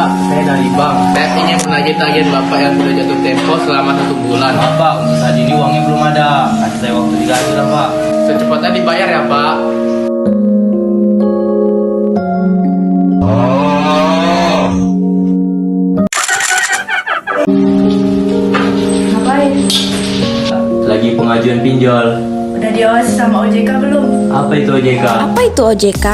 Pak, saya dari bank. Saya ingin menagih tagihan Bapak yang sudah jatuh tempo selama 1 bulan. Pak, untuk saat ini uangnya belum ada. Kasih saya waktu 3 hari lah, Pak. Secepatnya dibayar ya Pak. Ngapain? Lagi pengajuan pinjol. Udah diawasi sama OJK belum? Apa itu OJK? Apa itu OJK?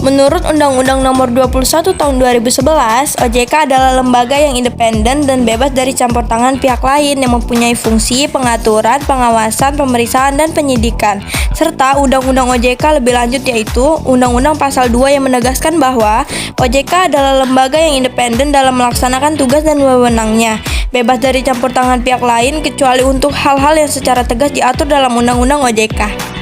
Menurut Undang-Undang Nomor 21 Tahun 2011, OJK adalah lembaga yang independen dan bebas dari campur tangan pihak lain yang mempunyai fungsi pengaturan, pengawasan, pemeriksaan, dan penyidikan. Serta Undang-Undang OJK lebih lanjut yaitu Undang-Undang Pasal 2 yang menegaskan bahwa OJK adalah lembaga yang independen dalam melaksanakan tugas dan wewenangnya, bebas dari campur tangan pihak lain kecuali untuk hal-hal yang secara tegas diatur dalam Undang-Undang OJK.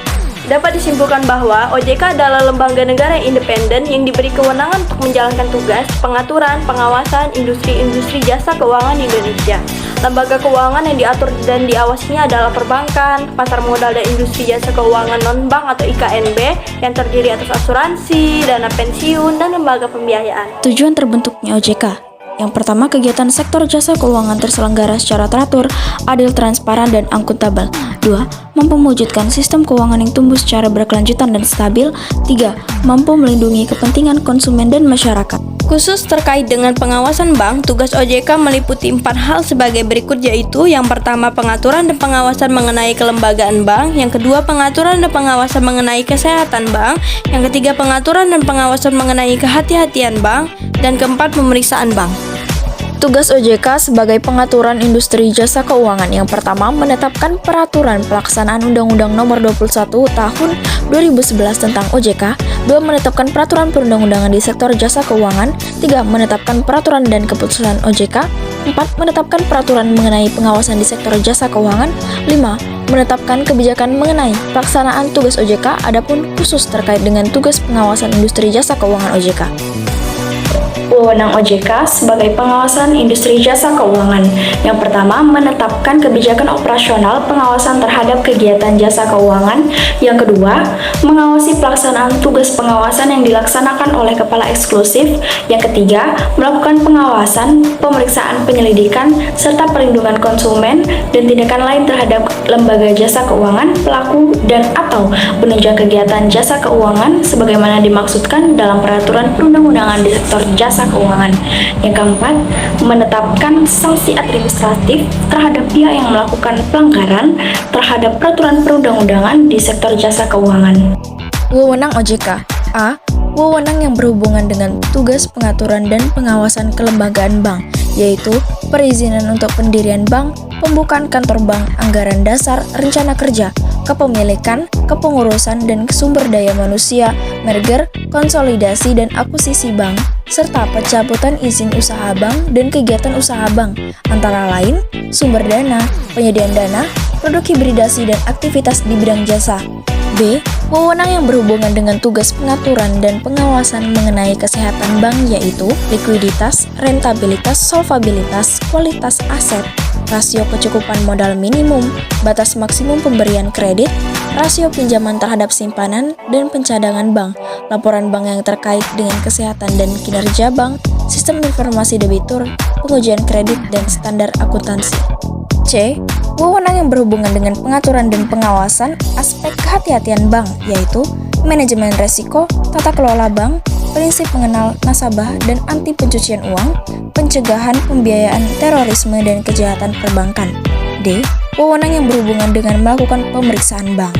Dapat disimpulkan bahwa OJK adalah lembaga negara yang independen yang diberi kewenangan untuk menjalankan tugas, pengaturan, pengawasan industri-industri jasa keuangan di Indonesia. Lembaga keuangan yang diatur dan diawasinya adalah perbankan, pasar modal dan industri jasa keuangan non-bank atau IKNB yang terdiri atas asuransi, dana pensiun, dan lembaga pembiayaan. Tujuan terbentuknya OJK. Yang pertama, kegiatan sektor jasa keuangan terselenggara secara teratur, adil, transparan, dan akuntabel. 2. Mampu mewujudkan sistem keuangan yang tumbuh secara berkelanjutan dan stabil. 3. Mampu melindungi kepentingan konsumen dan masyarakat. Khusus terkait dengan pengawasan bank, tugas OJK meliputi 4 hal sebagai berikut yaitu: yang pertama, pengaturan dan pengawasan mengenai kelembagaan bank; yang kedua, pengaturan dan pengawasan mengenai kesehatan bank; yang ketiga, pengaturan dan pengawasan mengenai kehati-hatian bank; dan keempat, pemeriksaan bank. Tugas OJK sebagai pengaturan industri jasa keuangan: yang pertama, menetapkan peraturan pelaksanaan Undang-Undang Nomor 21 Tahun 2011 tentang OJK. 2. Menetapkan peraturan perundang-undangan di sektor jasa keuangan. 3. Menetapkan peraturan dan keputusan OJK. 4. Menetapkan peraturan mengenai pengawasan di sektor jasa keuangan. 5. Menetapkan kebijakan mengenai pelaksanaan tugas OJK, adapun khusus terkait dengan tugas pengawasan industri jasa keuangan OJK. Wewenang OJK sebagai pengawasan industri jasa keuangan. Yang pertama, menetapkan kebijakan operasional pengawasan terhadap kegiatan jasa keuangan. Yang kedua, mengawasi pelaksanaan tugas pengawasan yang dilaksanakan oleh kepala eksklusif. Yang ketiga, melakukan pengawasan, pemeriksaan, penyelidikan, serta perlindungan konsumen dan tindakan lain terhadap lembaga jasa keuangan, pelaku dan atau penunjang kegiatan jasa keuangan sebagaimana dimaksudkan dalam peraturan perundang-undangan di sektor jasa keuangan. Yang keempat, menetapkan sanksi administratif terhadap pihak yang melakukan pelanggaran terhadap peraturan perundang-undangan di sektor jasa keuangan. Wewenang OJK. A. Wewenang yang berhubungan dengan tugas pengaturan dan pengawasan kelembagaan bank, yaitu perizinan untuk pendirian bank, pembukaan kantor bank, anggaran dasar, rencana kerja, kepemilikan, kepengurusan dan sumber daya manusia, merger, konsolidasi dan akuisisi bank, serta pencabutan izin usaha bank dan kegiatan usaha bank, antara lain sumber dana, penyediaan dana, produk hibridasi dan aktivitas di bidang jasa. B. Wewenang yang berhubungan dengan tugas pengaturan dan pengawasan mengenai kesehatan bank, yaitu likuiditas, rentabilitas, solvabilitas, kualitas aset, rasio kecukupan modal minimum, batas maksimum pemberian kredit, rasio pinjaman terhadap simpanan dan pencadangan bank, laporan bank yang terkait dengan kesehatan dan kinerja bank, sistem informasi debitur, pengujian kredit, dan standar akuntansi. C. Wewenang yang berhubungan dengan pengaturan dan pengawasan aspek kehati-hatian bank, yaitu manajemen resiko, tata kelola bank, prinsip mengenal nasabah dan anti pencucian uang, pencegahan pembiayaan terorisme dan kejahatan perbankan. D. Wewenang yang berhubungan dengan melakukan pemeriksaan bank.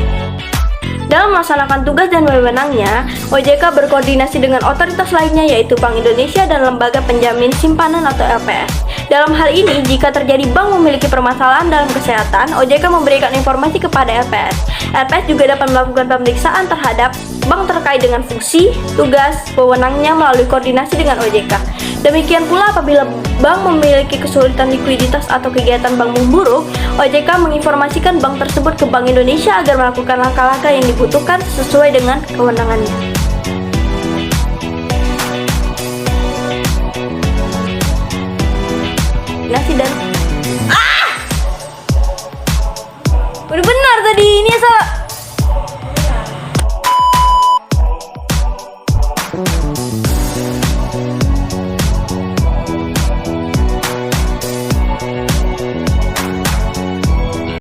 Dalam melaksanakan tugas dan wewenangnya, OJK berkoordinasi dengan otoritas lainnya yaitu Bank Indonesia dan Lembaga Penjamin Simpanan atau LPS. Dalam hal ini, jika terjadi bank memiliki permasalahan dalam kesehatan, OJK memberikan informasi kepada LPS. LPS juga dapat melakukan pemeriksaan terhadap bank terkait dengan fungsi, tugas, wewenangnya melalui koordinasi dengan OJK. Demikian pula apabila bank memiliki kesulitan likuiditas atau kegiatan bank memburuk, OJK menginformasikan bank tersebut ke Bank Indonesia agar melakukan langkah-langkah yang dibutuhkan sesuai dengan kewenangannya. Nasi dan udah benar tadi, ini salah.